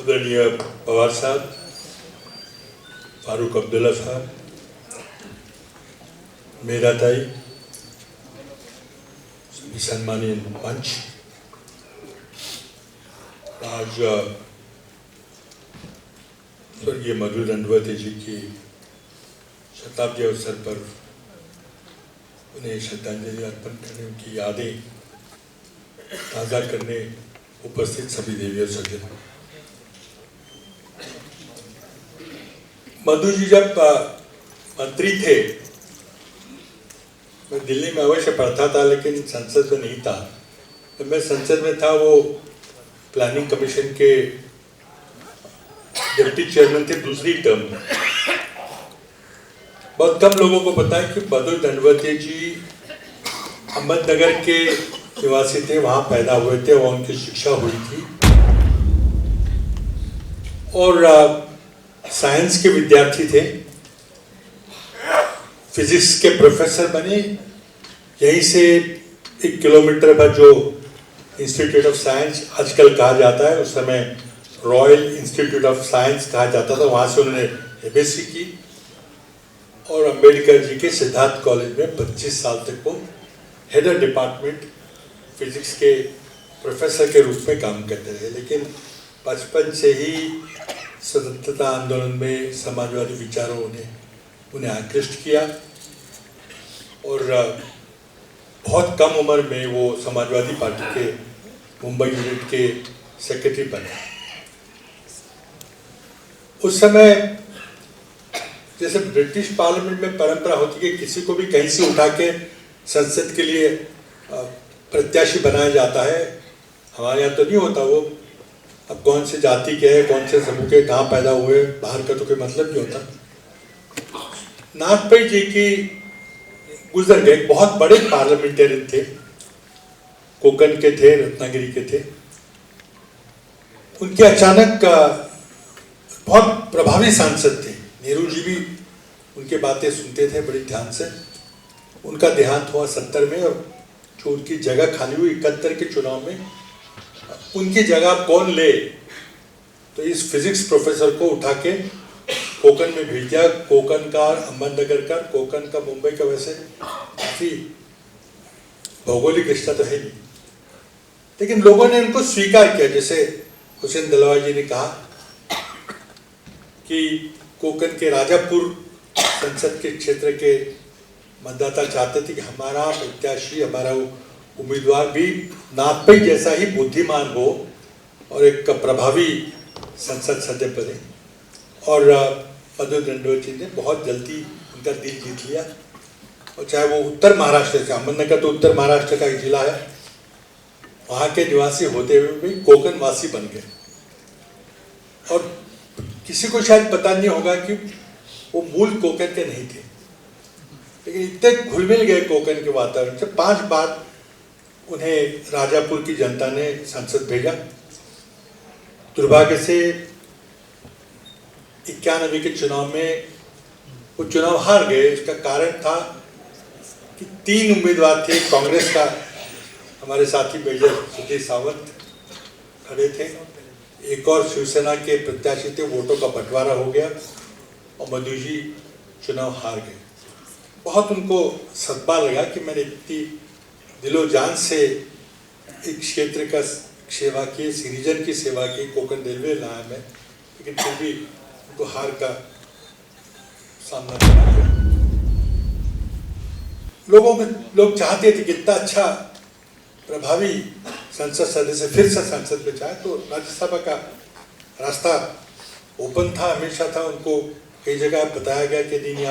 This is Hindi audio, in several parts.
आदरणीय पवार साहब, फारूक अब्दुल्ला साहब, मेरा ताई, सम्मानीय मंच, आज स्वर्गीय मधु दंडवती जी की शताब्दी अवसर पर उन्हें श्रद्धांजलि अर्पण करने, उनकी यादें ताज़ा करने उपस्थित सभी देवी और सज्जन। मधु जी जब मंत्री थे, मैं दिल्ली में अवश्य पढ़ता था लेकिन संसद में नहीं था। जब मैं संसद में था वो प्लानिंग कमीशन के डिप्टी चेयरमैन थे दूसरी टर्म में। बहुत कम लोगों को पता है कि मधु दंडवती जी अहमदनगर के निवासी थे, वहाँ पैदा हुए थे, वहाँ उनकी शिक्षा हुई थी और साइंस के विद्यार्थी थे। फिजिक्स के प्रोफेसर बने। यहीं से 1 किलोमीटर पर जो इंस्टीट्यूट ऑफ साइंस आजकल कहा जाता है, उस समय रॉयल इंस्टीट्यूट ऑफ साइंस कहा जाता था, वहाँ से उन्होंने एमएससी की और अंबेडकर जी के सिद्धार्थ कॉलेज में 25 साल तक वो हेड ऑफ डिपार्टमेंट फिजिक्स के प्रोफेसर के रूप में काम करते रहे। लेकिन बचपन से ही स्वतंत्रता आंदोलन में समाजवादी विचारों ने उन्हें आकृष्ट किया और बहुत कम उम्र में वो समाजवादी पार्टी के मुंबई यूनिट के सेक्रेटरी बने। उस समय जैसे ब्रिटिश पार्लियामेंट में परंपरा होती है कि किसी को भी कहीं से उठा के संसद के लिए प्रत्याशी बनाया जाता है, हमारे यहाँ तो नहीं होता वो। अब कौन से जाति के हैं, कौन से समूह के, कहाँ पैदा हुए, बाहर का तो कोई मतलब नहीं होता। नागपई जी की गुजर गए, बहुत बड़े पार्लियामेंटेरियन थे, कोकण के थे, रत्नागिरी के थे। उनके अचानक बहुत प्रभावी सांसद थे, नेहरू जी भी उनके बातें सुनते थे बड़ी ध्यान से। उनका देहांत हुआ 70 में और जो उनकी जगह खाली हुई 71 के चुनाव में, उनकी जगह कौन ले, तो इस फिजिक्स प्रोफेसर को उठा के कोकण में भेज दिया। कोकण का, अहमदनगर का, कोकण का, मुंबई का वैसे काफी भौगोलिक रिश्ता तो है नहीं, लेकिन लोगों ने उनको स्वीकार किया। जैसे हुसैन दलवाई जी ने कहा कि कोकण के राजापुर संसद के क्षेत्र के मतदाता चाहते थे कि हमारा प्रत्याशी, हमारा उम्मीदवार भी नागपई जैसा ही बुद्धिमान हो और एक प्रभावी संसद सदस्य बने। और मधु दंडवती ने बहुत जल्दी उनका दिल जीत लिया। और चाहे वो उत्तर महाराष्ट्र से, अहमदनगर तो उत्तर महाराष्ट्र का एक जिला है, वहाँ के निवासी होते हुए भी कोकण वासी बन गए। और किसी को शायद पता नहीं होगा कि वो मूल कोकण के नहीं थे, लेकिन इतने घुल मिल गए कोकण के वातावरण से। 5 बार उन्हें राजापुर की जनता ने संसद भेजा। दुर्भाग्य से 91 के चुनाव में वो चुनाव हार गए। इसका कारण था कि 3 उम्मीदवार थे। कांग्रेस का हमारे साथी मेजर सुधीर सावंत खड़े थे, एक और शिवसेना के प्रत्याशी थे। वोटों का बंटवारा हो गया और मधु जी चुनाव हार गए। बहुत उनको सदमा लगा कि मैंने इतनी दिलो जान से एक क्षेत्र का सेवा की, रीजन की सेवा की, कोकण रेलवे लाया मैं, लेकिन फिर भी उनको हार का सामना करना पड़ा। लोग चाहते थे कि इतना अच्छा प्रभावी संसद सदस्य फिर से संसद में जाए, तो राज्यसभा का रास्ता ओपन था, हमेशा था। उनको कई जगह बताया गया कि नहीं,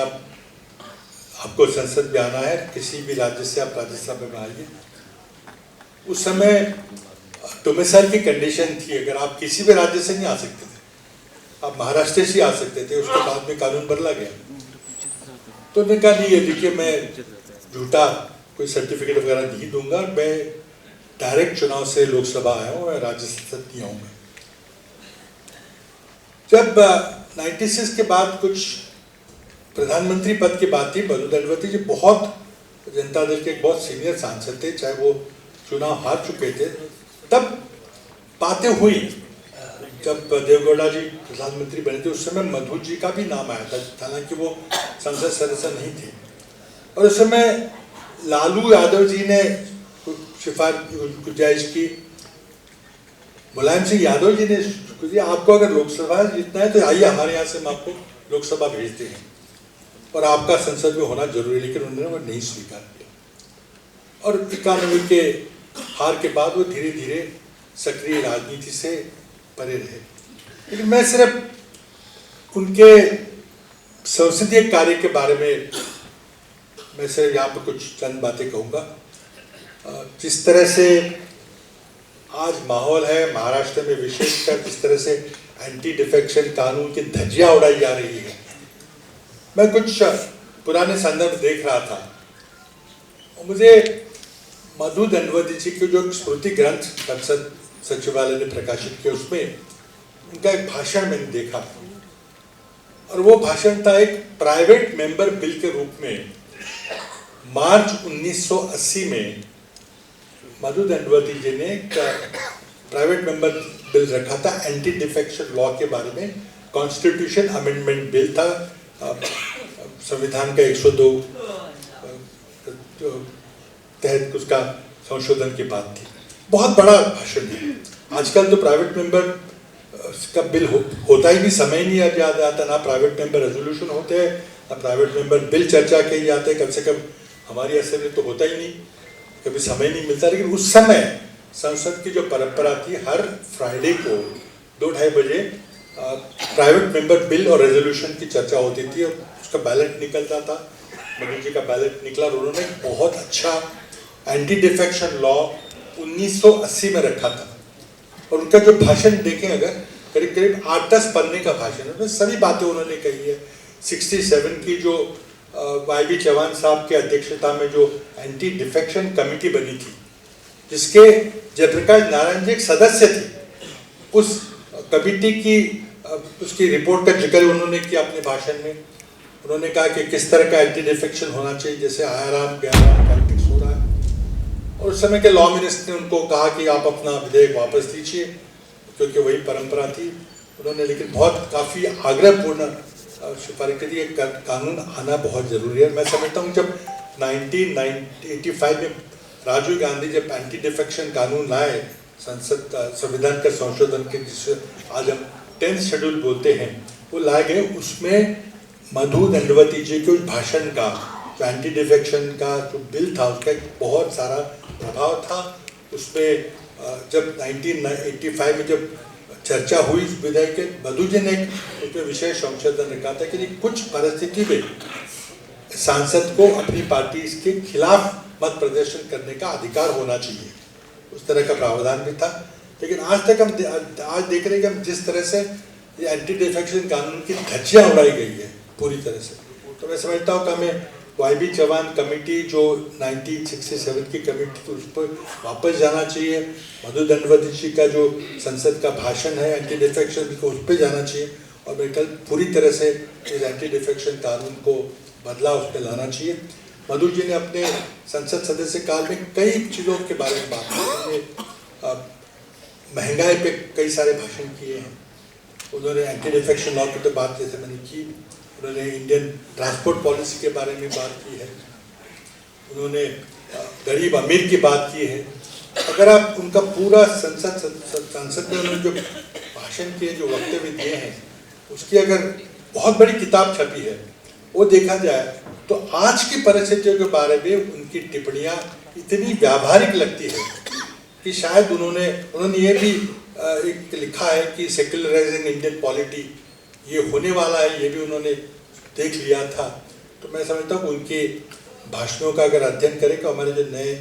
आपको संसद में आना है, किसी भी राज्य से आप राज्यसभा में आइए। उस समय डोमिसाइल की कंडीशन थी, अगर आप किसी भी राज्य से नहीं आ सकते थे, आप महाराष्ट्र से आ सकते थे। उसके बाद में कानून बदला गया। तो उन्होंने कहा नहीं, देखिए मैं झूठा कोई सर्टिफिकेट वगैरह नहीं दूंगा, मैं डायरेक्ट चुनाव से लोकसभा आया हूँ, राज्य संसद नहीं आऊँगा। जब 96 के बाद कुछ प्रधानमंत्री पद की बात थी, मधु दंडवती जी बहुत जनता दल के बहुत सीनियर सांसद थे, चाहे वो चुनाव हार चुके थे, तब बातें हुई जब देवेगौड़ा जी प्रधानमंत्री बने थे उस समय मधु जी का भी नाम आया था, हालांकि वो संसद सदस्य नहीं थे। और उस समय लालू यादव जी ने गुजारिश की, मुलायम सिंह यादव जी ने, आपको अगर लोकसभा जीतना है तो आइए हमारे यहाँ से हम आपको लोकसभा भेजते हैं और आपका संसद में होना जरूरी है, लेकिन उन्होंने वो नहीं स्वीकार किया। और 91 के हार के बाद वो धीरे धीरे सक्रिय राजनीति से परे रहे। लेकिन मैं सिर्फ उनके संसदीय कार्य के बारे में मैं सिर्फ यहाँ पर कुछ चंद बातें कहूँगा। जिस तरह से आज माहौल है महाराष्ट्र में, विशेषकर जिस तरह से एंटी डिफेक्शन कानून की धज्जियां उड़ाई जा रही है, मैं कुछ पुराने संदर्भ देख रहा था और मुझे मधु दंडवती जी के जो स्मृति ग्रंथ संसद सचिवालय ने प्रकाशित किया उसमें उनका एक भाषण मैंने देखा और वो भाषण था एक प्राइवेट मेंबर बिल के रूप में। मार्च 1980 में मधु दंडवती जी ने एक प्राइवेट मेंबर बिल रखा था एंटी डिफेक्शन लॉ के बारे में। कॉन्स्टिट्यूशन अमेंडमेंट बिल था, संविधान का 102 तहत उसका संशोधन की बात थी। बहुत बड़ा भाषण है। आजकल तो प्राइवेट मेंबर का बिल होता ही नहीं, समय नहीं याद आता, ना प्राइवेट मेंबर रेजोल्यूशन होते हैं ना प्राइवेट मेंबर बिल चर्चा के लिए आते हैं। कम से कम हमारी असेंबली तो होता ही नहीं, कभी समय नहीं मिलता। लेकिन उस समय संसद की जो परंपरा थी, हर फ्राइडे को 2-2:30 बजे प्राइवेट मेंबर बिल और रेजोल्यूशन की चर्चा होती थी और उसका बैलेट निकलता था। मधु जी का बैलेट निकला और उन्होंने बहुत अच्छा एंटी डिफेक्शन लॉ 1980 में रखा था। और उनका जो भाषण देखें अगर, करीब करीब 8-10 पन्ने का भाषण है, उसमें सभी बातें उन्होंने कही है। 67 की जो YB चौहान साहब की अध्यक्षता में जो एंटी डिफेक्शन कमेटी बनी थी, जिसके जयप्रकाश नारायण जी एक सदस्य थे, उस कमेटी की उसकी रिपोर्ट का जिक्र उन्होंने किया अपने भाषण में। उन्होंने कहा कि किस तरह का एंटी डिफेक्शन होना चाहिए, जैसे आयाराम गैराम पॉलिटिक्स हो रहा है। और उस समय के लॉ मिनिस्टर ने उनको कहा कि आप अपना विधेयक वापस लीजिए, क्योंकि वही परंपरा थी। उन्होंने लेकिन बहुत काफ़ी आग्रहपूर्ण सिफारिश की, कानून आना बहुत ज़रूरी है। मैं समझता हूँ जब 1985 में राजीव गांधी जब एंटी डिफेक्शन कानून लाए संसद संविधान के संशोधन के, जिसे आज हम 10th शेड्यूल बोलते हैं, वो लाए गए। उसमें मधु दंडवती जी के उस भाषण का, जो एंटी डिफेक्शन का जो बिल था, उसका एक बहुत सारा प्रभाव था। उसमें जब 1985 में जब चर्चा हुई इस विधेयक के, मधु जी ने उसमें विशेष संशोधन रखा था कि कुछ परिस्थिति में सांसद को अपनी पार्टी के खिलाफ मत प्रदर्शन करने का अधिकार होना चाहिए, उस तरह का प्रावधान भी था। लेकिन आज तक हम आज देख रहे हैं कि हम जिस तरह से ये एंटी डिफेक्शन कानून की धज्जियां उड़ाई गई है पूरी तरह से, तो मैं समझता हूँ कि हमें YB चौहान कमेटी जो 1967 की कमेटी थी उस पर वापस जाना चाहिए। मधु दंडवती जी का जो संसद का भाषण है एंटी डिफेक्शन को, उस पर जाना चाहिए और मेरे ख्याल पूरी तरह से इस एंटी डिफेक्शन कानून को बदलाव उस पर लाना चाहिए। मधु जी ने अपने संसद सदस्य काल में कई चीज़ों के बारे में बात की। उन्होंने महंगाई पे कई सारे भाषण किए हैं। उन्होंने एंटी डिफेक्शन लॉ की तो बात जैसे मैंने की, उन्होंने इंडियन ट्रांसपोर्ट पॉलिसी के बारे में बात की है, उन्होंने गरीब अमीर की बात की है। अगर आप उनका पूरा संसद में उन्होंने जो भाषण किए, जो वक्तव्य दिए हैं, उसकी अगर बहुत बड़ी किताब छपी है, वो देखा जाए तो आज की परिस्थितियों के बारे में उनकी टिप्पणियाँ इतनी व्यावहारिक लगती है कि शायद उन्होंने ये भी एक लिखा है कि सेक्युलराइजिंग इंडियन पॉलिटी ये होने वाला है, ये भी उन्होंने देख लिया था। तो मैं समझता हूँ उनके भाषणों का अगर अध्ययन करें तो हमारे जो नए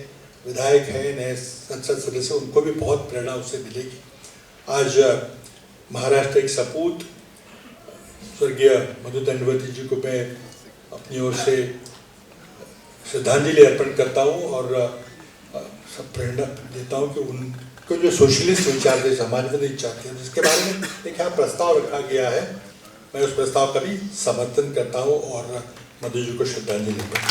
विधायक हैं, नए संसद सदस्य, उनको भी बहुत प्रेरणा उससे मिलेगी। आज महाराष्ट्र एक सपूत स्वर्गीय मधु दंडवती जी को मैं अपनी ओर से श्रद्धांजलि अर्पण करता हूँ और सब प्रेरणा देता हूँ कि उनको जो सोशलिस्ट विचार थे, समाजवादी विचार थे, जिसके बारे में एक यहाँ प्रस्ताव रखा गया है, मैं उस प्रस्ताव का भी समर्थन करता हूँ और मधु जी को श्रद्धांजलि अर्पण करता हूँ।